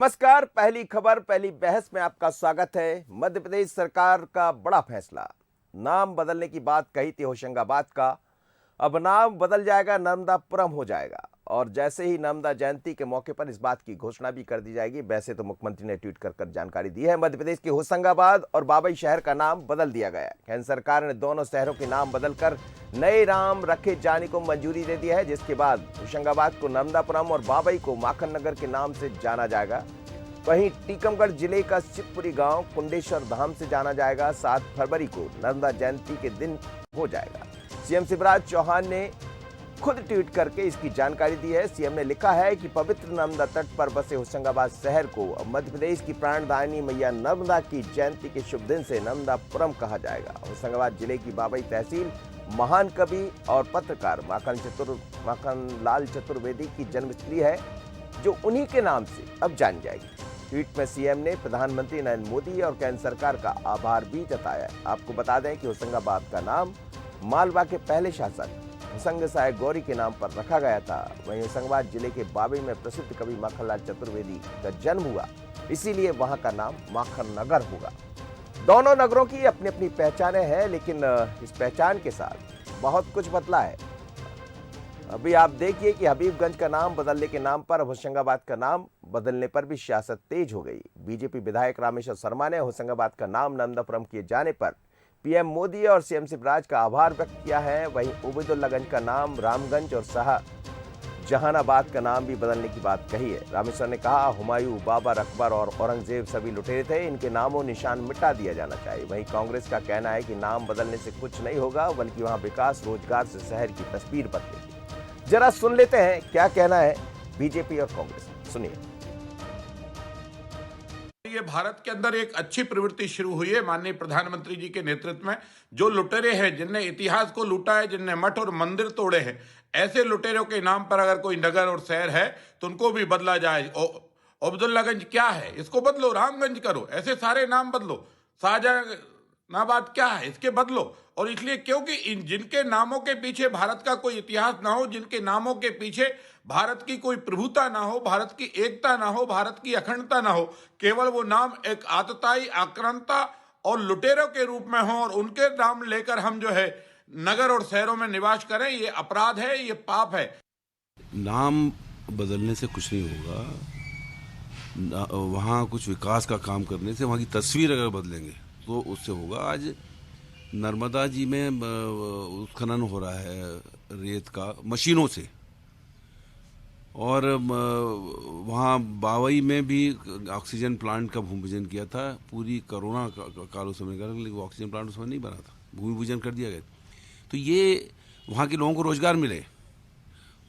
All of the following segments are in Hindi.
नमस्कार। पहली खबर पहली बहस में आपका स्वागत है। मध्य प्रदेश सरकार का बड़ा फैसला, नाम बदलने की बात कही थी होशंगाबाद का, अब नाम बदल जाएगा, नर्मदापुरम हो जाएगा। और जैसे ही नर्मदा जयंती के मौके पर इस बात की घोषणा भी कर दी जाएगी। वैसे तो मुख्यमंत्री ने ट्वीट कर जानकारी दी है। मध्य प्रदेश के होशंगाबाद और बाबई शहर का नाम बदल दिया गया है। केंद्र सरकार ने दोनों शहरों के नाम बदलकर नए नाम रखे जाने को मंजूरी दे दी है, जिसके बाद होशंगाबाद को नर्मदापुरम और बाबई को माखन नगर के नाम से जाना जाएगा। वहीं टीकमगढ़ जिले का शिवपुरी गांव कुंडेश्वर धाम से जाना जाएगा। 7 फरवरी को नर्मदा जयंती के दिन हो जाएगा। सीएम शिवराज चौहान ने खुद ट्वीट करके इसकी जानकारी दी है। सीएम ने लिखा है कि पवित्र नर्मदा तट पर बसे होशंगाबाद शहर को अब मध्य प्रदेश की प्राणदायिनी मैया नर्मदा की जयंती के शुभ दिन से नर्मदापुरम कहा जाएगा। होशंगाबाद जिले की बाबई तहसील महान कवि और पत्रकार माखन लाल चतुर्वेदी की जन्मस्थली है, जो उन्हीं के नाम से अब जानी जाएगी। ट्वीट में सीएम ने प्रधानमंत्री नरेंद्र मोदी और केंद्र सरकार का आभार भी जताया है। आपको बता दें कि होशंगाबाद का नाम मालवा के पहले शासक होशंग साय गौरी के नाम पर रखा गया था। वहीं होशंगाबाद जिले के बाबई में प्रसिद्ध कवि माखनलाल चतुर्वेदी का जन्म हुआ, इसीलिए वहां का नाम माखन नगर होगा। दोनों नगरों की अपनी अपनी पहचानें हैं, लेकिन इस पहचान के साथ बहुत कुछ बदला है। अभी आप देखिए कि हबीबगंज का नाम बदलने के नाम पर होशंगाबाद का नाम बदलने पर भी सियासत तेज हो गई। बीजेपी विधायक रामेश्वर शर्मा ने होशंगाबाद का नाम नर्मदापुरम किए जाने पर पीएम मोदी और सीएम शिवराज का आभार व्यक्त किया है। वहीं उबैदुल्लागंज का नाम रामगंज और जहानाबाद का नाम भी बदलने की बात कही है। रामेश्वर ने कहा, हुमायूं, बाबर, अकबर और औरंगजेब सभी लुटेरे थे, इनके नामों निशान मिटा दिया जाना चाहिए। वहीं कांग्रेस का कहना है कि नाम बदलने से कुछ नहीं होगा, बल्कि वहां विकास रोजगार से शहर की तस्वीर बदलेगी। जरा सुन लेते हैं क्या कहना है बीजेपी और कांग्रेस। सुनिए। ये भारत के अंदर एक अच्छी प्रवृत्ति शुरू हुई है माननीय प्रधानमंत्री जी के नेतृत्व में। जो लुटेरे हैं, जिनने इतिहास को लूटा है, जिनने मठ और मंदिर तोड़े हैं, ऐसे लुटेरों के नाम पर अगर कोई नगर और शहर है तो उनको भी बदला जाए। अब्दुल्लागंज क्या है, इसको बदलो, रामगंज करो, ऐसे सारे नाम बदलो। शाहजहानाबाद क्या है, इसके बदलो। और इसलिए क्योंकि जिनके नामों के पीछे भारत का कोई इतिहास ना हो, जिनके नामों के पीछे भारत की कोई प्रभुता ना हो, भारत की एकता ना हो, भारत की अखंडता ना हो, केवल वो नाम एक आतताई, आक्रांता और लुटेरों के रूप में हो और उनके नाम लेकर हम जो है नगर और शहरों में निवास करें, ये अपराध है, ये पाप है। नाम बदलने से कुछ नहीं होगा। वहाँ कुछ विकास का काम करने से, वहाँ की तस्वीर अगर बदलेंगे तो उससे होगा। आज नर्मदा जी में उत्खनन हो रहा है रेत का मशीनों से, और वहाँ बावई में भी ऑक्सीजन प्लांट का भूमि पूजन किया था। पूरी कोरोना काल उस समय का, लेकिन वो ऑक्सीजन प्लांट उस समय नहीं बना था, भूमि पूजन कर दिया गया। तो ये वहाँ के लोगों को रोजगार मिले,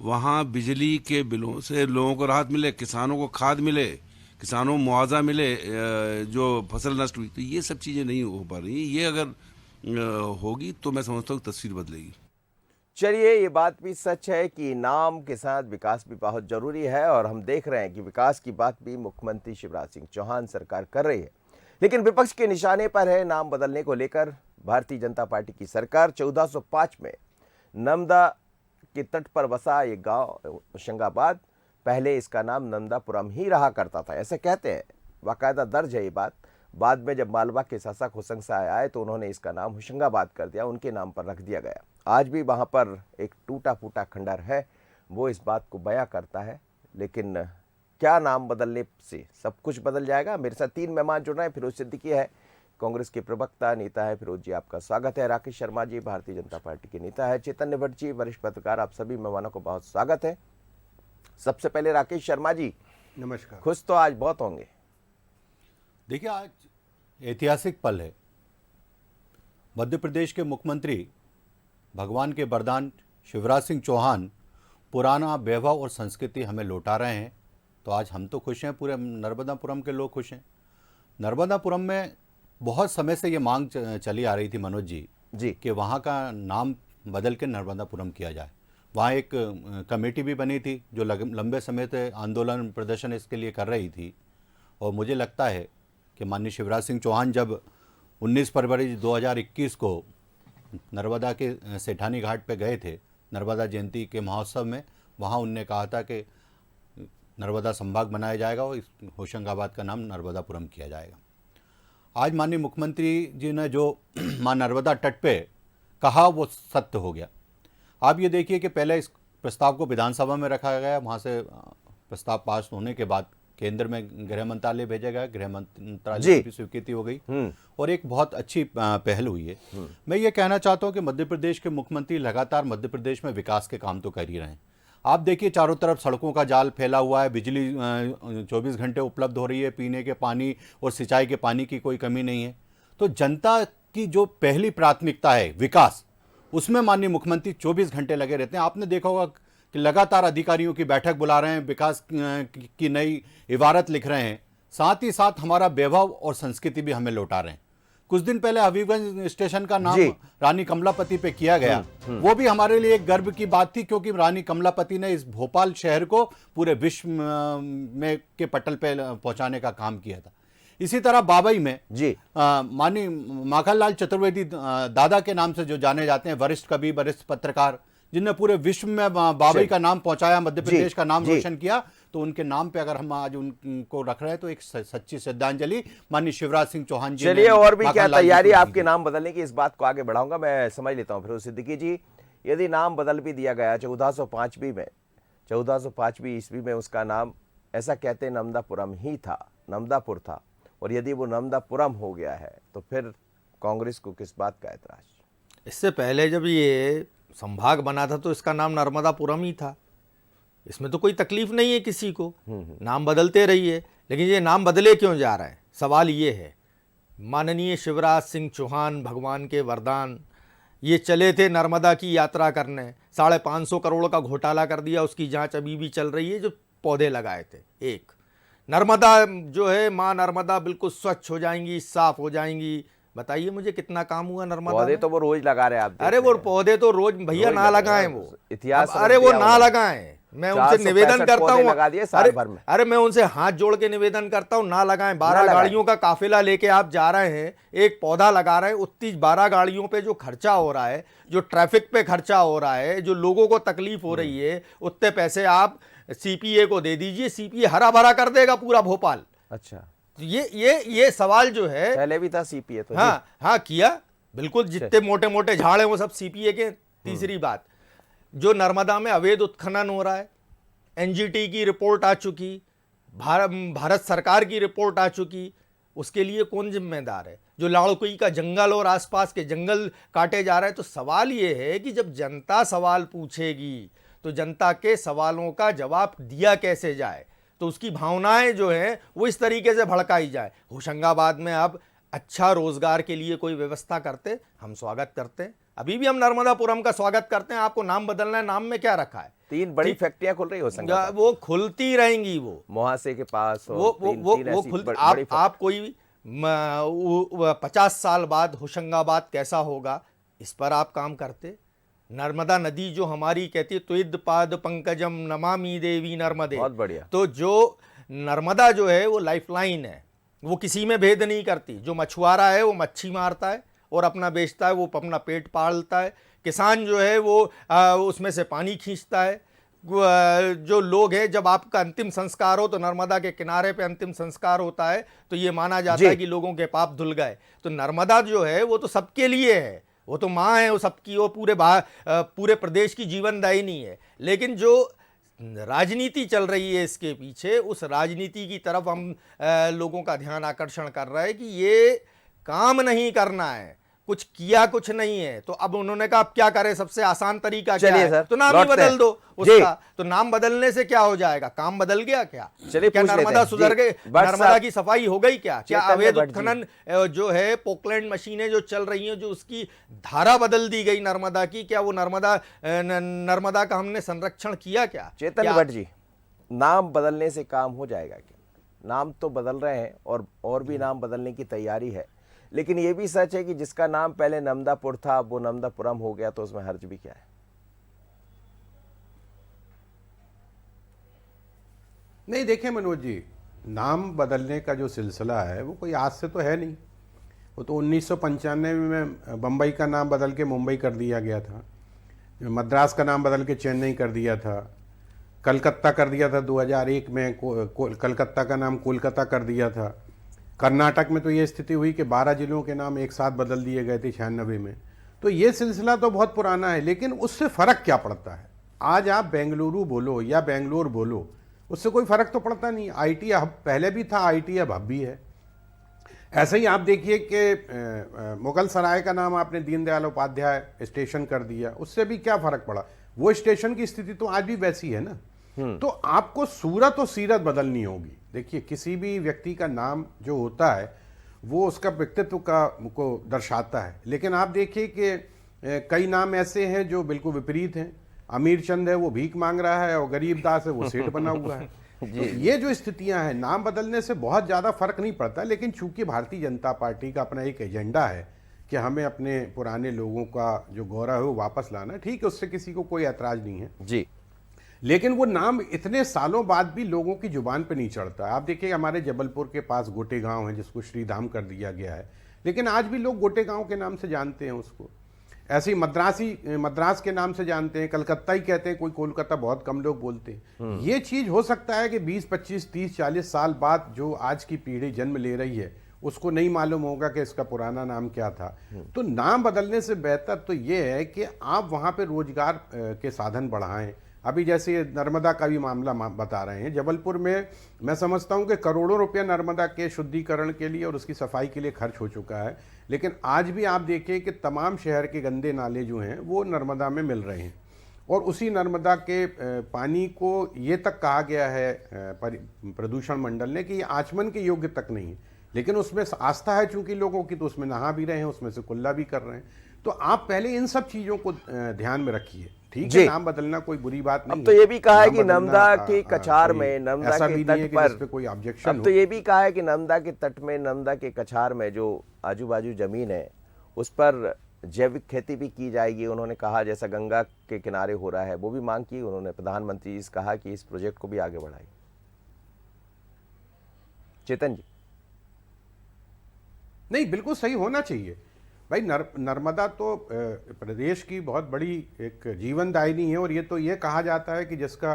वहाँ बिजली के बिलों से लोगों को राहत मिले, किसानों को खाद मिले, किसानों को मुआवजा मिले जो फसल नष्ट हुई। तो ये सब चीज़ें नहीं हो पा रही। ये अगर होगी तो मैं समझता हूँ तस्वीर बदलेगी। चलिए, ये बात भी सच है कि नाम के साथ विकास भी बहुत जरूरी है, और हम देख रहे हैं कि विकास की बात भी मुख्यमंत्री शिवराज सिंह चौहान सरकार कर रही है। लेकिन विपक्ष के निशाने पर है नाम बदलने को लेकर भारतीय जनता पार्टी की सरकार। 1405 में नर्मदा के तट पर बसा ये गांव होशंगाबाद, पहले इसका नाम नर्मदापुरम ही रहा करता था, ऐसे कहते हैं, बाकायदा दर्ज है ये बात। बाद में जब मालवा के शासक होशंग साय आए तो उन्होंने इसका नाम होशंगाबाद कर दिया, उनके नाम पर रख दिया गया। आज भी वहाँ पर एक टूटा फूटा खंडर है, वो इस बात को बयां करता है। लेकिन क्या नाम बदलने से सब कुछ बदल जाएगा? मेरे साथ 3 मेहमान जुड़ रहे हैं। फिरोज सिद्दीकी है, कांग्रेस के प्रवक्ता नेता है। फिरोज जी, आपका स्वागत है। राकेश शर्मा जी, भारतीय जनता पार्टी के नेता है। चैतन्य भट्ट जी, वरिष्ठ पत्रकार। आप सभी मेहमानों को बहुत स्वागत है। सबसे पहले राकेश शर्मा जी, नमस्कार। खुश तो आज बहुत होंगे। देखिए, आज ऐतिहासिक पल है। मध्य प्रदेश के मुख्यमंत्री भगवान के वरदान शिवराज सिंह चौहान पुराना वैभव और संस्कृति हमें लौटा रहे हैं। तो आज हम तो खुश हैं, पूरे नर्मदापुरम के लोग खुश हैं। नर्मदापुरम में बहुत समय से ये मांग चली आ रही थी मनोज जी कि वहाँ का नाम बदल के नर्मदापुरम किया जाए। वहाँ एक कमेटी भी बनी थी जो लंबे समय से आंदोलन प्रदर्शन इसके लिए कर रही थी। और मुझे लगता है कि माननीय शिवराज सिंह चौहान जब 19 फरवरी 2021 को नर्मदा के सेठानी घाट पे गए थे नर्मदा जयंती के महोत्सव में, वहाँ उनने कहा था कि नर्मदा संभाग बनाया जाएगा और इस होशंगाबाद का नाम नर्मदापुरम किया जाएगा। आज माननीय मुख्यमंत्री जी ने जो मां नर्मदा तट पे कहा वो सत्य हो गया। आप ये देखिए कि पहले इस प्रस्ताव को विधानसभा में रखा गया, वहाँ से प्रस्ताव पास होने के बाद केंद्र में गृह मंत्रालय भेजा गया, गृह मंत्रालय की भी स्वीकृति हो गई और एक बहुत अच्छी पहल हुई है। मैं ये कहना चाहता हूँ कि मध्य प्रदेश के मुख्यमंत्री लगातार मध्य प्रदेश में विकास के काम तो कर ही रहे हैं। आप देखिए चारों तरफ सड़कों का जाल फैला हुआ है, बिजली 24 घंटे उपलब्ध हो रही है, पीने के पानी और सिंचाई के पानी की कोई कमी नहीं है। तो जनता की जो पहली प्राथमिकता है विकास, उसमें माननीय मुख्यमंत्री 24 घंटे लगे रहते हैं। आपने देखा होगा कि लगातार अधिकारियों की बैठक बुला रहे हैं, विकास की नई इबारत लिख रहे हैं, साथ ही साथ हमारा वैभव और संस्कृति भी हमें लौटा रहे हैं। कुछ दिन पहले हबीबगंज स्टेशन का नाम रानी कमलापति पे किया गया, वो भी हमारे लिए एक गर्व की बात थी, क्योंकि रानी कमलापति ने इस भोपाल शहर को पूरे विश्व में के पटल पे पहुंचाने का काम किया था। इसी तरह बाबई में माननीय माखनलाल चतुर्वेदी दादा के नाम से जो जाने जाते हैं, वरिष्ठ कवि, वरिष्ठ पत्रकार, जिनने पूरे विश्व में बाबई का नाम पहुंचाया, मध्य प्रदेश का नाम रोशन किया, तो उनके नाम पे अगर हम आज उनको रख रहे हैं तो एक सच्ची श्रद्धांजलि माननीय शिवराज सिंह चौहान जी। चलिए, और भी क्या तैयारी आपके नाम बदलने की, इस बात को आगे बढ़ाऊंगा। मैं समझ लेता हूँ फिर सिद्दीकी जी, यदि नाम बदल भी दिया गया 1405वीं ईस्वी में उसका नाम, ऐसा कहते हैं नर्मदापुरम ही था, नर्मदापुर था, और यदि वो नर्मदापुरम हो गया है तो फिर कांग्रेस को किस बात का ऐतराज? इससे पहले जब ये संभाग बना था तो इसका नाम नर्मदापुरम ही था, इसमें तो कोई तकलीफ नहीं है किसी को, नाम बदलते रहिए। लेकिन ये नाम बदले क्यों जा रहा है, सवाल ये है। माननीय शिवराज सिंह चौहान, भगवान के वरदान, ये चले थे नर्मदा की यात्रा करने, 550 करोड़ का घोटाला कर दिया, उसकी जांच अभी भी चल रही है। जो पौधे लगाए थे, एक नर्मदा जो है, माँ नर्मदा बिल्कुल स्वच्छ हो जाएंगी, साफ हो जाएंगी। बताइए मुझे कितना काम हुआ नर्मदा पौधे तो वो रोज लगा रहे हैं आप। अरे वो पौधे तो रोज भैया ना लगाएं, वो इतिहास, अरे वो ना लगाएं। मैं उनसे निवेदन करता हूँ, अरे मैं उनसे हाथ जोड़ के निवेदन करता हूँ, ना लगाएं। 12 गाड़ियों का काफिला लेके आप जा रहे हैं, एक पौधा लगा रहे हैं, उतनी 12 गाड़ियों पे जो खर्चा हो रहा है, जो ट्रैफिक पे खर्चा हो रहा है, जो लोगों को तकलीफ हो रही है, उतने पैसे आप सीपीए को दे दीजिए, सीपीए हरा भरा कर देगा पूरा भोपाल। अच्छा, ये सवाल जो है, पहले भी था सीपीए तो। हाँ किया, बिल्कुल, जितने मोटे मोटे झाड़ हैं वो सब सीपीए के। तीसरी बात, जो नर्मदा में अवैध उत्खनन हो रहा है, एनजीटी की रिपोर्ट आ चुकी, भारत सरकार की रिपोर्ट आ चुकी, उसके लिए कौन जिम्मेदार है? जो लाड़कुई का जंगल और आसपास के जंगल काटे जा रहे हैं। तो सवाल ये है कि जब जनता सवाल पूछेगी तो जनता के सवालों का जवाब दिया कैसे जाए, तो उसकी भावनाएं जो हैं वो इस तरीके से भड़काई जाए। होशंगाबाद में अब अच्छा रोजगार के लिए कोई व्यवस्था करते, हम स्वागत करते हैं। अभी भी हम नर्मदापुरम का स्वागत करते हैं। आपको नाम बदलना है, नाम में क्या रखा है? 3 बड़ी फैक्ट्रियां खुल रही होशंगाबाद, वो खुलती रहेंगी, वो मोहासे के पास, वो खुलती। आप कोई 50 साल बाद होशंगाबाद कैसा होगा, इस पर आप काम करते। नर्मदा नदी जो हमारी कहती है, त्विद पाद पंकजम नमामि देवी नर्मदे, बहुत बढ़िया। तो जो नर्मदा जो है वो लाइफलाइन है, वो किसी में भेद नहीं करती। जो मछुआरा है वो मच्छी मारता है और अपना बेचता है, वो अपना पेट पालता है। किसान जो है वो उसमें से पानी खींचता है। जो लोग हैं, जब आपका अंतिम संस्कार हो तो नर्मदा के किनारे पे अंतिम संस्कार होता है, तो ये माना जाता है कि लोगों के पाप धुल गए। तो नर्मदा जो है वो तो सबके लिए है, वो तो माँ है, वो सबकी, वो पूरे प्रदेश की जीवनदायिनी है। लेकिन जो राजनीति चल रही है इसके पीछे, उस राजनीति की तरफ हम लोगों का ध्यान आकर्षण कर रहे हैं कि ये काम नहीं करना है, कुछ किया कुछ नहीं है। तो अब उन्होंने कहा अब क्या करें, सबसे आसान तरीका क्या है? तो नाम ही बदल दो उसका। तो नाम बदलने से क्या हो जाएगा? काम बदल गया क्या? क्या नर्मदा सुधर गई? नर्मदा की सफाई हो गई क्या? क्या अवैध उत्खनन जो है, पोकलैंड मशीनें जो चल रही हैं, जो उसकी धारा बदल दी गई नर्मदा की, क्या वो नर्मदा का हमने संरक्षण किया क्या? चेतन भट्ट जी, नाम बदलने से काम हो जाएगा क्या? नाम तो बदल रहे हैं और भी नाम बदलने की तैयारी है, लेकिन ये भी सच है कि जिसका नाम पहले नर्मदापुर था वो नर्मदापुरम हो गया, तो उसमें हर्ज भी क्या है? नहीं, देखिए मनोज जी, नाम बदलने का जो सिलसिला है वो कोई आज से तो है नहीं। वो तो 1995 में बम्बई का नाम बदल के मुंबई कर दिया गया था, मद्रास का नाम बदल के चेन्नई कर दिया था, कलकत्ता कर दिया था 2001 में, कलकत्ता का नाम कोलकाता कर दिया था। कर्नाटक में तो ये स्थिति हुई कि 12 जिलों के नाम एक साथ बदल दिए गए थे 96 में। तो ये सिलसिला तो बहुत पुराना है, लेकिन उससे फ़र्क क्या पड़ता है? आज आप बेंगलुरु बोलो या बेंगलोर बोलो, उससे कोई फ़र्क तो पड़ता नहीं। आईटी हब पहले भी था, आईटी हब भी है। ऐसे ही आप देखिए कि मुगल सराय का नाम आपने दीनदयाल उपाध्याय स्टेशन कर दिया, उससे भी क्या फ़र्क पड़ा? वो स्टेशन की स्थिति तो आज भी वैसी है ना। तो आपको सूरत और सीरत बदलनी होगी। देखिए, किसी भी व्यक्ति का नाम जो होता है वो उसका व्यक्तित्व को दर्शाता है, लेकिन आप देखिए कि कई नाम ऐसे हैं जो बिल्कुल विपरीत हैं। अमीर चंद है, वो भीख मांग रहा है, और गरीब दास है, वो सेठ बना हुआ है। तो ये जो स्थितियां हैं, नाम बदलने से बहुत ज़्यादा फर्क नहीं पड़ता, लेकिन चूंकि भारतीय जनता पार्टी का अपना एक एजेंडा है कि हमें अपने पुराने लोगों का जो गौरव है वो वापस लाना है, ठीक है, उससे किसी को कोई ऐतराज नहीं है जी। लेकिन वो नाम इतने सालों बाद भी लोगों की जुबान पे नहीं चढ़ता। आप देखिए, हमारे जबलपुर के पास गोटे गांव है जिसको श्रीधाम कर दिया गया है, लेकिन आज भी लोग गोटे गांव के नाम से जानते हैं उसको। ऐसे ही मद्रास के नाम से जानते हैं, कलकत्ता ही कहते हैं, कोई कोलकाता बहुत कम लोग बोलते हैं। ये चीज हो सकता है कि 20, 25, 30, 40 साल बाद जो आज की पीढ़ी जन्म ले रही है उसको नहीं मालूम होगा कि इसका पुराना नाम क्या था। तो नाम बदलने से बेहतर तो ये है कि आप वहां पे रोजगार के साधन बढ़ाएं। अभी जैसे नर्मदा का भी मामला बता रहे हैं, जबलपुर में मैं समझता हूं कि करोड़ों रुपया नर्मदा के शुद्धिकरण के लिए और उसकी सफाई के लिए खर्च हो चुका है, लेकिन आज भी आप देखिए कि तमाम शहर के गंदे नाले जो हैं वो नर्मदा में मिल रहे हैं, और उसी नर्मदा के पानी को ये तक कहा गया है प्रदूषण मंडल ने कि ये आचमन के योग्य तक नहीं है, लेकिन उसमें आस्था है चूंकि लोगों की, तो उसमें नहा भी रहे हैं, उसमें से कुल्ला भी कर रहे हैं। तो आप पहले इन सब चीजों को ध्यान में रखिए। ठीक है, नाम बदलना कोई बुरी बात नहीं। अब तो ये भी कहा है कि नर्मदा के कछार में, नर्मदा के तट पर कोई ऑब्जेक्शन, अब तो ये भी कहा है कि नर्मदा के तट में, नर्मदा के कछार में जो आजू बाजू जमीन है उस पर जैविक खेती भी की जाएगी। उन्होंने कहा जैसा गंगा के किनारे हो रहा है, वो भी मांग की उन्होंने। प्रधानमंत्री जी से कहा कि इस प्रोजेक्ट को भी आगे बढ़ाए। चेतन जी, नहीं, बिल्कुल सही होना चाहिए भाई। नर्मदा तो प्रदेश की बहुत बड़ी एक जीवनदायिनी है, और ये तो ये कहा जाता है कि जिसका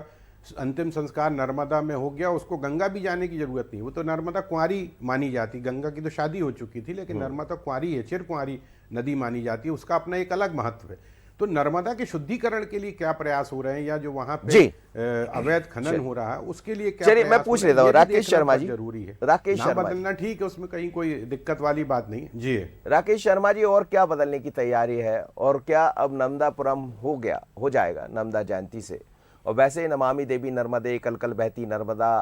अंतिम संस्कार नर्मदा में हो गया उसको गंगा भी जाने की जरूरत नहीं। वो तो नर्मदा कुंवारी मानी जाती, गंगा की तो शादी हो चुकी थी, लेकिन नर्मदा कुंवारी है, चिर कुंवारी नदी मानी जाती है, उसका अपना एक अलग महत्व है। तो नर्मदा के शुद्धिकरण के लिए क्या प्रयास हो रहे हैं, या जो वहां पे अवैध खनन हो रहा है उसके लिए क्या चलिए मैं पूछ लेता हूँ राकेश शर्मा जी। जरूरी है राकेश शर्मा बदलना, ठीक है, उसमें कहीं कोई दिक्कत वाली बात नहीं जी। राकेश शर्मा जी, और क्या बदलने की तैयारी है, और क्या अब नर्मदापुरम हो जाएगा नर्मदा जयंती से? और वैसे ही नमामि देवी नर्मदे, कल कल बहती नर्मदा,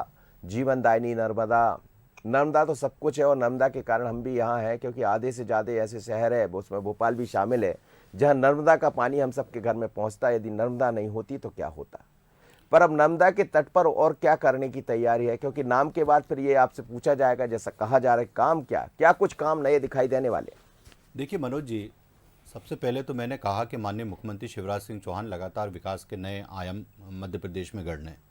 जीवनदायिनी नर्मदा, नर्मदा तो सब कुछ है, और नर्मदा के कारण हम भी यहाँ हैं, क्योंकि आधे से ज़्यादा ऐसे शहर है, उसमें भोपाल भी शामिल है, जहाँ नर्मदा का पानी हम सबके घर में पहुँचता है। यदि नर्मदा नहीं होती तो क्या होता? पर अब नर्मदा के तट पर और क्या करने की तैयारी है? क्योंकि नाम के बाद फिर ये आपसे पूछा जाएगा, जैसा कहा जा रहा है, काम क्या कुछ काम नए दिखाई देने वाले? देखिए मनोज जी, सबसे पहले तो मैंने कहा कि माननीय मुख्यमंत्री शिवराज सिंह चौहान लगातार विकास के नए आयाम मध्य प्रदेश में गढ़ रहे हैं।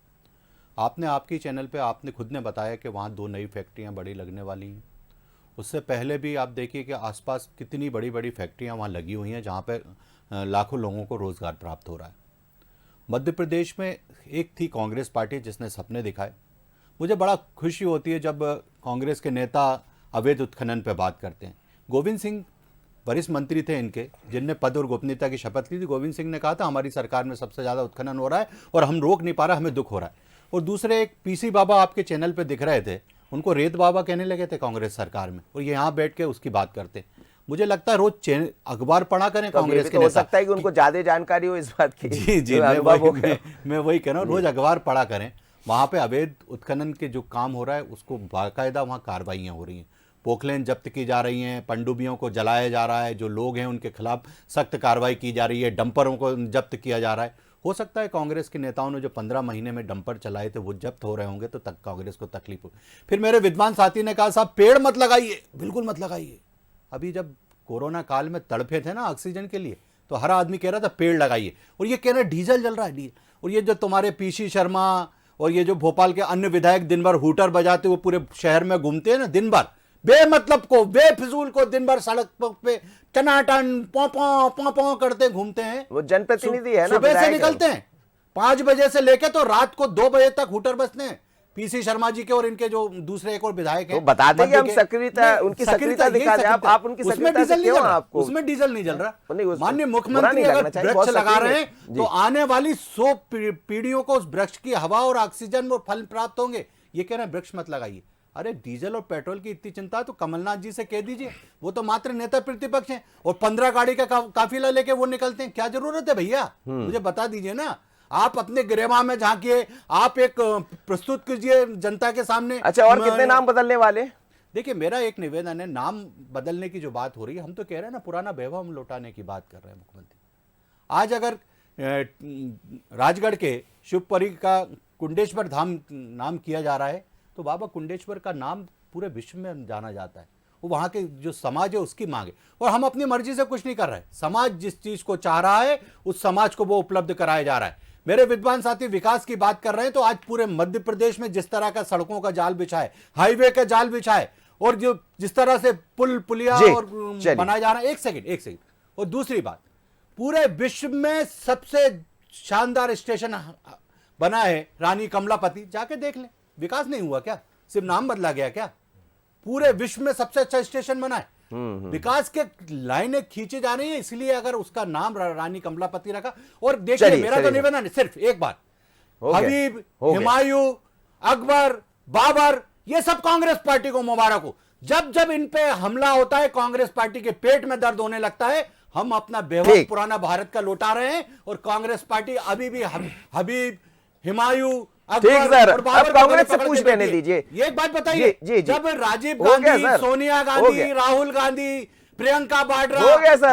आपने आपकी चैनल पे आपने खुद ने बताया कि वहाँ 2 नई फैक्ट्रियाँ बड़ी लगने वाली हैं। उससे पहले भी आप देखिए कि आसपास कितनी बड़ी बड़ी फैक्ट्रियाँ वहाँ लगी हुई हैं, जहाँ पे लाखों लोगों को रोज़गार प्राप्त हो रहा है। मध्य प्रदेश में एक थी कांग्रेस पार्टी जिसने सपने दिखाए। मुझे बड़ा खुशी होती है जब कांग्रेस के नेता अवैध उत्खनन पर बात करते हैं। गोविंद सिंह वरिष्ठ मंत्री थे इनके, जिनने पद और गोपनीयता की शपथ ली थी। गोविंद सिंह ने कहा था हमारी सरकार में सबसे ज़्यादा उत्खनन हो रहा है और हम रोक नहीं पा रहे, हमें दुख हो रहा है। और दूसरे एक पीसी बाबा आपके चैनल पे दिख रहे थे, उनको रेत बाबा कहने लगे थे कांग्रेस सरकार में, और ये यहाँ बैठ के उसकी बात करते। मुझे लगता है रोज अखबार पढ़ा करें कांग्रेस के नेता। हो सकता है कि उनको ज्यादा जानकारी हो इस बात की। जी मैं वही कह रहा हूँ, रोज अखबार पढ़ा करें। वहाँ पे अवैध उत्खनन के जो काम हो रहा है उसको बाकायदा वहाँ कार्रवाइयाँ हो रही हैं, पोखलेन जब्त की जा रही हैं, पनडुब्बियों को जलाया जा रहा है, जो लोग हैं उनके खिलाफ सख्त कार्रवाई की जा रही है, डंपरों को जब्त किया जा रहा है। हो सकता है कांग्रेस के नेताओं ने जो 15 महीने में डंपर चलाए थे वो जब्त हो रहे होंगे, तो तक कांग्रेस को तकलीफ हो। फिर मेरे विद्वान साथी ने कहा साहब पेड़ मत लगाइए, बिल्कुल मत लगाइए। अभी जब कोरोना काल में तड़फे थे ना ऑक्सीजन के लिए, तो हर आदमी कह रहा था पेड़ लगाइए, और ये कह रहे डीजल जल रहा है डीजल। और ये जो तुम्हारे पीसी शर्मा और ये जो भोपाल के अन्य विधायक दिन भर हूटर बजाते हुए पूरे शहर में घूमते हैं ना, दिन भर बेमतलब को, बेफिजूल को दिन भर सड़क पे टनाटन पौ करते घूमते हैं। वो जनप्रतिनिधि है ना, सुबह से निकलते हैं, 5 बजे से लेके तो रात को 2 बजे तक हूटर बजते हैं पीसी शर्मा जी के और इनके जो दूसरे एक और विधायक हैं। तो बता दें कि हम मध्य के- सक्रियता, नहीं, उनकी सक्रियता यही दिखा दें। सक्रियता। आप उनकी उसमें सक्रियता डीजल से नहीं क्यों जल रहा, आपको? उसमें डीजल नहीं जल नहीं, रहा। उस- माननीय बुरा मुख्यमंत्री नहीं लगना अगर चाहिए, वृक्ष बहुत लगा सक्रिय रहे है। हैं तो आने वाली 100 पीढ़ियों को उस वृक्ष की हवा और ऑक्सीजन और फल प्राप्त होंगे। ये कह रहे हैं वृक्ष मत लगाइए। अरे डीजल और पेट्रोल की इतनी चिंता है तो कमलनाथ जी से कह दीजिए, वो तो मात्र नेता प्रतिपक्ष हैं और 15 गाड़ी का काफिला लेके वो निकलते हैं। क्या जरूरत है भैया, मुझे बता दीजिए ना। आप अपने गिरेबां में झांकिए, आप एक प्रस्तुत कीजिए जनता के सामने। अच्छा, और कितने नाम बदलने वाले? देखिए, मेरा एक निवेदन है, नाम बदलने की जो बात हो रही है, हम तो कह रहे हैं ना पुराना वैभव हम लौटाने की बात कर रहे हैं मुख्यमंत्री। आज अगर राजगढ़ के शिवपुरी का कुंडेश्वर धाम नाम किया जा रहा है तो बाबा कुंडेश्वर का नाम पूरे विश्व में जाना जाता है। वो वहाँ के जो समाज है उसकी मांग है और हम अपनी मर्जी से कुछ नहीं कर रहे। समाज जिस चीज को चाह रहा है उस समाज को वो उपलब्ध कराया जा रहा है। मेरे विद्वान साथी विकास की बात कर रहे हैं तो आज पूरे मध्य प्रदेश में जिस तरह का सड़कों का जाल बिछा है, हाईवे का जाल बिछा है और जो जिस तरह से पुल पुलिया और बनाया जा रहा है। एक सेकंड। और दूसरी बात, पूरे विश्व में सबसे शानदार स्टेशन बना है रानी कमलापति, जाके देख लें। विकास नहीं हुआ क्या, सिर्फ नाम बदला गया क्या? पूरे विश्व में सबसे अच्छा स्टेशन बना है। विकास के लाइनें खींची जा रही है, इसलिए अगर उसका नाम रानी कमलापति रखा। और देखिए, मेरा तो निवेदन है सिर्फ एक बात, हबीब, हुमायूं, अकबर, बाबर, ये सब कांग्रेस पार्टी को मुबारक हो। जब जब इन पे हमला होता है कांग्रेस पार्टी के पेट में दर्द होने लगता है। हम अपना वैभव पुराना भारत का लौटा रहे हैं और कांग्रेस पार्टी अभी भी हबीब, हुमायूं, ठीक सर, अब कांग्रेस से पूछ लेने दीजिए। ये एक बात बताइए, जब राजीव गांधी, सोनिया गांधी, राहुल गांधी, प्रियंका वाड्रा,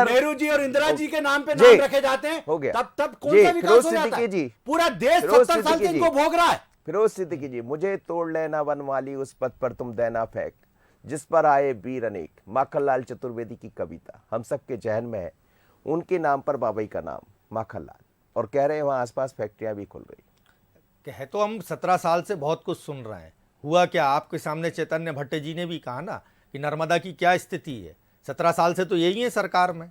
नेहरू जी और इंदिरा जी के नाम पे नाम रखे जाते हैं, तब कौन सा विकास हो जाता है? पूरा देश 70 साल से इनको भोग रहा है। फिरोज सिद्दीकी जी, मुझे तोड़ लेना वनमाली उस पथ पर तुम देना फेंक जिस पर आए वीर अनेक, माखनलाल चतुर्वेदी की कविता हम सबके जहन में है। उनके नाम पर बाबई का नाम माखनलाल, और कह रहे हैं वहां आसपास फैक्ट्रियां भी खुल रही। कहे तो हम 17 साल से बहुत कुछ सुन रहे हैं। हुआ क्या, आपके सामने चैतन्य भट्ट जी ने भी कहा ना कि नर्मदा की क्या स्थिति है। 17 साल से तो यही है सरकार में,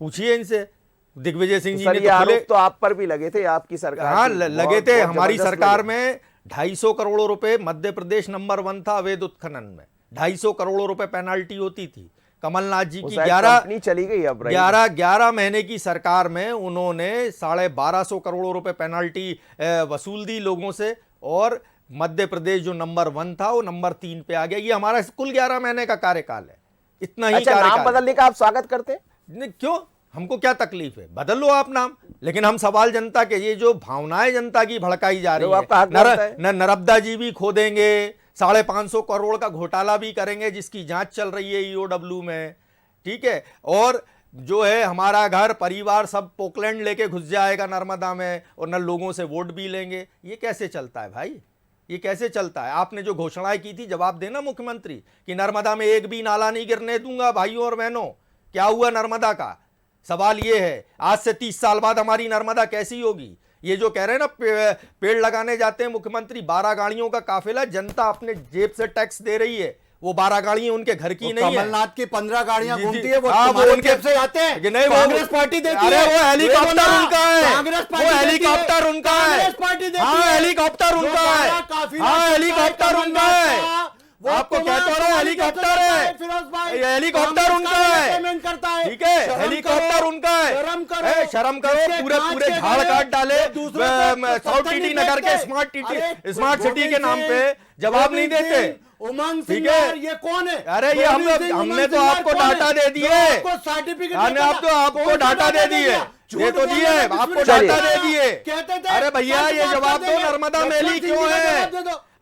पूछिए इनसे। दिग्विजय सिंह जी ने तो आरोप तो आप पर भी लगे थे, आपकी सरकार। हाँ, लगे थे। हमारी सरकार में 250 करोड़ रुपए, मध्य प्रदेश नंबर 1 था अवैध उत्खनन में। 250 करोड़ रुपए पेनाल्टी होती थी। कमलनाथ जी की 11 चली गई, अब 11 महीने की सरकार में उन्होंने 1250 करोड़ रुपए पेनाल्टी वसूल दी लोगों से, और मध्य प्रदेश जो नंबर 1 था वो नंबर 3 पे आ गया। ये हमारा कुल 11 महीने का कार्यकाल है, इतना ही। अच्छा, नाम बदलने का आप स्वागत करते हैं? क्यों, हमको क्या तकलीफ है, बदल लो आप नाम। लेकिन हम सवाल जनता के, ये जो भावनाएं जनता की भड़काई जा रही है, नर्मदा जी भी खो देंगे, 550 करोड़ का घोटाला भी करेंगे जिसकी जांच चल रही है ईओडब्ल्यू में, ठीक है। और जो है हमारा घर परिवार सब पोकलैंड लेके घुस जाएगा नर्मदा में और न लोगों से वोट भी लेंगे। ये कैसे चलता है भाई, ये कैसे चलता है? आपने जो घोषणाएं की थी, जवाब देना मुख्यमंत्री कि नर्मदा में एक भी नाला नहीं गिरने दूंगा। भाइयों और बहनों, क्या हुआ नर्मदा का? सवाल ये है, आज से 30 साल बाद हमारी नर्मदा कैसी होगी? ये जो कह रहे हैं ना पेड़ लगाने जाते हैं मुख्यमंत्री, 12 गाड़ियों का काफिला, जनता अपने जेब से टैक्स दे रही है। वो 12 गाड़ियां उनके घर की नहीं है। कमलनाथ की 15 गाड़ियां घूमती है, वो उनके से आते हैं, कांग्रेस पार्टी देती है। अरे वो हेलीकॉप्टर उनका है, कांग्रेस वो हेलीकॉप्टर उनका है, हाँ हेलीकॉप्टर उनका है, हाँ हेलीकॉप्टर उनका है। आपको कहते हो हेलीकॉप्टर है, ये हेलीकॉप्टर उनका है, ठीक है, हेलीकॉप्टर उनका है। शर्म करो। पूरे झाड़ काट डाले साउथ टीटी नगर के स्मार्ट सिटी के नाम पे, जवाब नहीं देते। उमंग ठीक है, ये कौन है? अरे ये हमने तो आपको डाटा दे दिए, हमने आपको डाटा दे दिए, ये तो दिए, आपको डाटा दे दिए। अरे भैया ये जवाब दो, नर्मदा मैली क्यों है?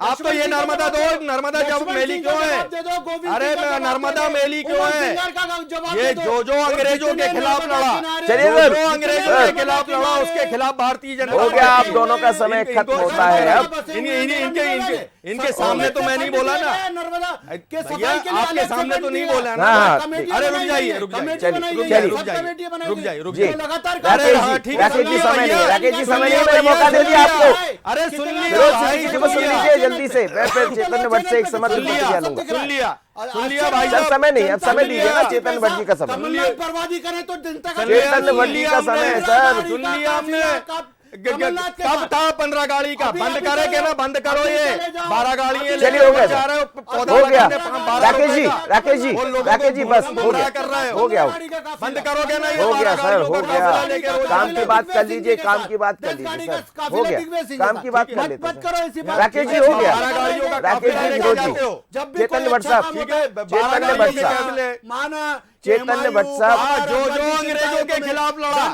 आप तो ये नर्मदा दो, नर्मदा जब मैली क्यों है? अरे नर्मदा मैली क्यों है? ये जो अंग्रेजों के खिलाफ लड़ा, चलिए जो अंग्रेजों के खिलाफ लड़ा, उसके खिलाफ भारतीय जनता हो गया। आप दोनों का समय खत्म होता है अब। इनके सामने तो मैं नहीं बोला ना, भैया आपके सामने तो नहीं बोला ना। अरे रुक जाइए, रुक जाइए। राकेश जी समय नहीं, मैंने मौका दे दिया आपको। अरे सुन लीजिए जल्दी से, मैं फिर चेतन भट्ट से एक समर्थन प्रतिक्रिया लूंगा। सुन लिया भाई साहब, समय नहीं, अब समय दीजिए ना चेतन भट्ट जी का समय। बर्बादी करें तो जनता का चेतन भट्ट जी का समय है सर। सुन लिया हमने, कब था 15 गाड़ी का? बंद करे के ना, बंद करो ये 12 गाड़ियां। चलिए, हो गया, जा रहे हो, पौधा हो गया। लगाने 12 राकेश जी, रुपए का। राकेश जी, और लोगों राकेश को जी, बस हो गुमराह गया, कर रहे हो गया, बंद करोगे ना ये हो गया 12 सर, गाड़ियों हो का काफिला लेके गया। रोज काम आने की बात कर लीजिए, काम की बात कर लीजिए सर, हो गया, काम की बात कर लेते हैं। राकेश जी, हो गया, 12 गाड़ियों का राकेश काफिला जी, लेके विरोध जाते जी, हो। चैतन्य भट्ट साहब, चैतन्य भट्ट साहब, चैतन्य भट्ट साहब, जो अंग्रेजों के खिलाफ लड़ा,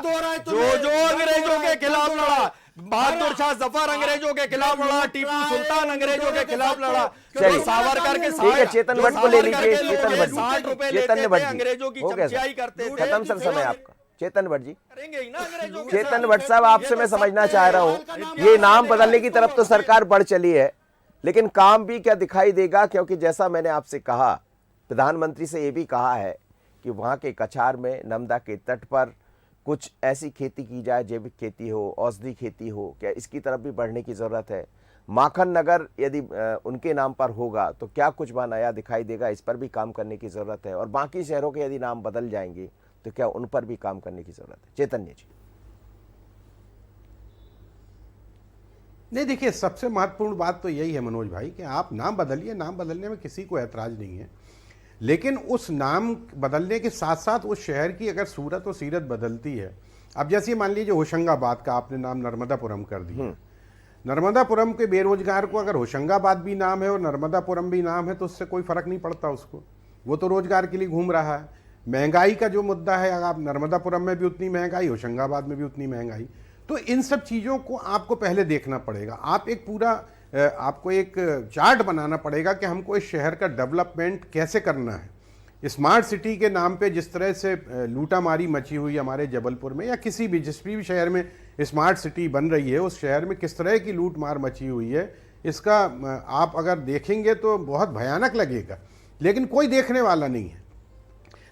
जो अंग्रेजों के खिलाफ लड़ा, बहादुर शाह जफर अंग्रेजों के खिलाफ लड़ा, टीपू सुल्तान अंग्रेजों के खिलाफ लड़ा, चलिए, सावरकर के ठीक है, चेतन भट्ट को ले लीजिए, चेतन भट्ट 60 रुपए जी, लेते चेतन भट्ट थे, जी, अंग्रेजों की हो गया चमचाई सर, करते थे। खत्म सर समय आपका। चेतन भट्ट जी, करेंगे ही ना अंग्रेजों के चेतन साथ। भट्ट साहब, आपसे मैं समझना चाह रहा हूँ, ये नाम बदलने की तरफ तो सरकार बढ़ चली है, लेकिन काम भी क्या दिखाई देगा? क्योंकि जैसा मैंने आपसे कहा, प्रधानमंत्री से ये भी कहा है कि वहाँ के कछार में नर्मदा के तट पर कुछ ऐसी खेती की जाए, जैविक खेती हो, औषधि खेती हो, क्या इसकी तरफ भी बढ़ने की ज़रूरत है? माखन नगर यदि उनके नाम पर होगा तो क्या कुछ वहाँ नया दिखाई देगा, इस पर भी काम करने की ज़रूरत है। और बाकी शहरों के यदि नाम बदल जाएंगे तो क्या उन पर भी काम करने की ज़रूरत है? चैतन्य जी। नहीं, देखिए, सबसे महत्वपूर्ण बात तो यही है मनोज भाई कि आप नाम बदलिए, नाम बदलने में किसी को ऐतराज नहीं है, लेकिन उस नाम बदलने के साथ साथ उस शहर की अगर सूरत और सीरत बदलती है। अब जैसे मान लीजिए होशंगाबाद का आपने नाम नर्मदापुरम कर दिया। नर्मदापुरम के बेरोजगार को अगर होशंगाबाद भी नाम है और नर्मदापुरम भी नाम है तो उससे कोई फर्क नहीं पड़ता उसको, वो तो रोजगार के लिए घूम रहा है। महंगाई का जो मुद्दा है, अगर आप नर्मदापुरम में भी उतनी महंगाई, होशंगाबाद में भी उतनी महंगाई, तो इन सब चीज़ों को आपको पहले देखना पड़ेगा। आप एक पूरा आपको एक चार्ट बनाना पड़ेगा कि हमको इस शहर का डेवलपमेंट कैसे करना है। स्मार्ट सिटी के नाम पे जिस तरह से लूटामारी मची हुई हमारे जबलपुर में या किसी भी जिस भी शहर में स्मार्ट सिटी बन रही है, उस शहर में किस तरह की लूट मार मची हुई है, इसका आप अगर देखेंगे तो बहुत भयानक लगेगा, लेकिन कोई देखने वाला नहीं है।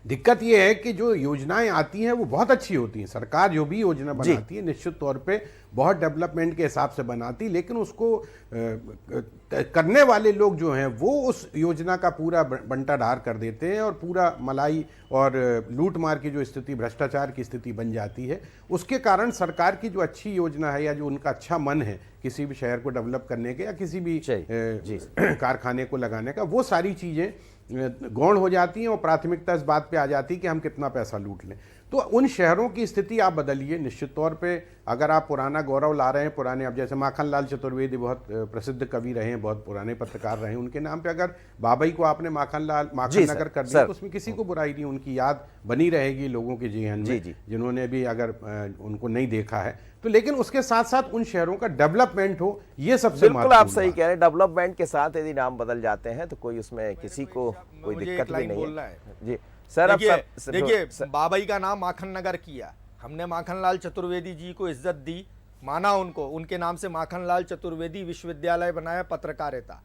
दिक्कत यह है कि जो योजनाएं आती हैं वो बहुत अच्छी होती हैं, सरकार जो भी योजना बनाती है निश्चित तौर पे बहुत डेवलपमेंट के हिसाब से बनाती, लेकिन उसको करने वाले लोग जो हैं वो उस योजना का पूरा बंटाढार कर देते हैं और पूरा मलाई और लूट मार की जो स्थिति, भ्रष्टाचार की स्थिति बन जाती है। उसके कारण सरकार की जो अच्छी योजना है या जो उनका अच्छा मन है किसी भी शहर को डेवलप करने के या किसी भी कारखाने को लगाने का, वो सारी चीज़ें गौण हो जाती हैं और प्राथमिकता इस बात पे आ जाती है कि हम कितना पैसा लूट लें। तो उन शहरों की स्थिति आप बदलिए। निश्चित तौर पे अगर आप पुराना गौरव ला रहे हैं, पुराने, अब जैसे माखनलाल चतुर्वेदी बहुत प्रसिद्ध कवि रहे हैं, बहुत पुराने पत्रकार रहे हैं, उनके नाम पे अगर बाबई को आपने माखन नगर कर दिया तो उसमें किसी को बुराई नहीं, उनकी याद बनी रहेगी लोगों के जेहन में जिन्होंने भी अगर उनको नहीं देखा है तो। लेकिन उसके साथ साथ उन शहरों का डेवलपमेंट हो, ये सबसे बिल्कुल आप सही कह रहे हैं। डेवलपमेंट के साथ यदि नाम बदल जाते हैं तो कोई उसमें किसी को कोई दिक्कत भी नहीं है। जी सर, देखिए बाबई का नाम माखन नगर किया हमने, माखनलाल चतुर्वेदी जी को इज्जत दी, माना उनको, उनके नाम से माखनलाल चतुर्वेदी विश्वविद्यालय बनाया पत्रकारिता,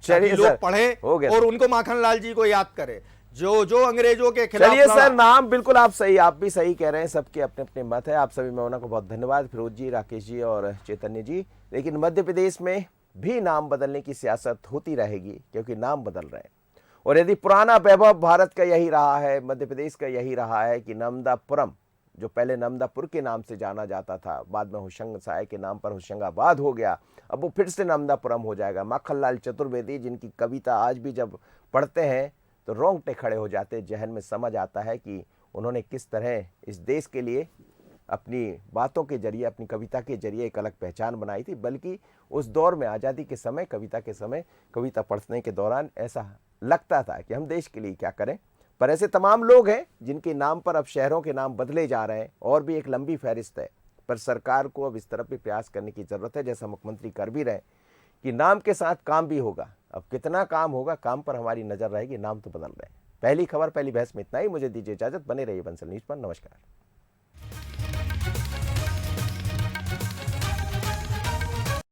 चलिए लोग पढ़े और उनको माखनलाल जी को याद करे जो अंग्रेजों के खिलाफ। चलिए सर, नाम बिल्कुल आप भी सही कह रहे हैं, सबके अपने अपने मत है। आप सभी मेहमानों को बहुत धन्यवाद, फिरोज जी, राकेश जी और चैतन्य जी। लेकिन मध्य प्रदेश में भी नाम बदलने की सियासत होती रहेगी क्योंकि नाम बदल रहे हैं। और यदि पुराना वैभव भारत का यही रहा है, मध्य प्रदेश का यही रहा है कि नर्मदापुरम, जो पहले नर्मदापुर के नाम से जाना जाता था, बाद में होशंगाबाद के नाम पर होशंगाबाद हो गया, अब वो फिर से नर्मदापुरम हो जाएगा। माखनलाल चतुर्वेदी जिनकी कविता आज भी जब पढ़ते हैं तो रोंगटे खड़े हो जाते, जहन में समझ आता है कि उन्होंने किस तरह इस देश के लिए अपनी बातों के जरिए, अपनी कविता के जरिए एक अलग पहचान बनाई थी। बल्कि उस दौर में आज़ादी के समय, कविता के समय, कविता पढ़ने के दौरान ऐसा लगता था कि हम देश के लिए क्या करें। पर ऐसे तमाम लोग हैं जिनके नाम पर अब शहरों के नाम बदले जा रहे हैं और भी एक लंबी फहरिस्त है। पर सरकार को अब इस तरफ भी प्रयास करने की ज़रूरत है, जैसा मुख्यमंत्री कर भी रहे कि नाम के साथ काम भी होगा। अब कितना काम होगा, काम पर हमारी नज़र रहेगी, नाम तो बदल रहे हैं। पहली खबर, पहली बहस में इतना ही। मुझे दीजिए इजाज़त, बने रहिए बंसल न्यूज़ पर। नमस्कार।